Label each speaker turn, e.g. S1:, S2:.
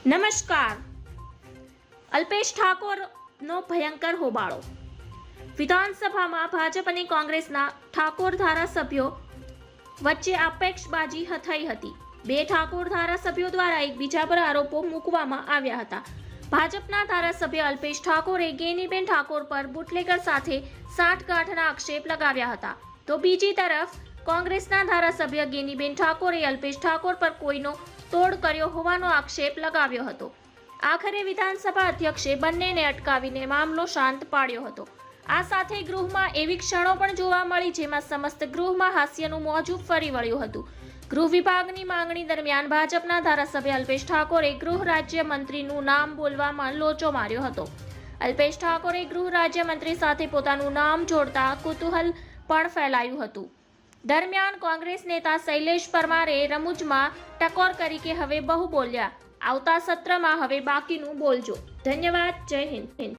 S1: નમસ્કાર. અલ્પેશ ઠાકોરનો ભયંકર હોબાળો. વિધાનસભામાં ભાજપ અને કોંગ્રેસના ઠાકોર ધારાસભ્યો વચ્ચે આક્ષેપબાજી થઈ હતી. બે ઠાકોર ધારાસભ્યો દ્વારા એકબીજા પર આરોપો મૂકવામાં આવ્યા હતા. ભાજપના ધારાસભ્ય અલ્પેશ ઠાકોરે ગેનીબેન ઠાકોર પર બુટલેગર સાથે સાંઠગાંઠના આક્ષેપ લગાવ્યા હતા, તો બીજી તરફ કોંગ્રેસના ધારાસભ્ય ગેનીબેન ઠાકોરે અલ્પેશ ઠાકોર પર કોઈનો તોડ કર્યો હોવાનો આક્ષેપ લગાવ્યો હતો. આખરે વિધાનસભા અધ્યક્ષે બંનેને અટકાવીને મામલો શાંત પાડ્યો હતો. આ સાથે ગૃહમાં એવી ક્ષણો પણ જોવા મળી જેમાં સમસ્ત ગૃહમાં હાસ્યનું મોજું ફરી વળ્યું હતું. ગૃહ વિભાગની માંગણી દરમિયાન ભાજપના ધારાસભ્ય અલ્પેશ ઠાકોરે ગૃહ રાજ્ય મંત્રીનું નામ બોલવામાં લોચો માર્યો હતો. અલ્પેશ ઠાકોરે ગૃહ રાજ્ય મંત્રી સાથે પોતાનું નામ જોડતા કુતૂહલ પણ ફેલાયું હતું. દરમિયાન કોંગ્રેસ નેતા શૈલેષ પરમારે રમૂજમાં ટકોર કરી કે હવે બહુ બોલ્યા, આવતા સત્રમાં હવે બાકીનું બોલજો. ધન્યવાદ. જય હિન્દ.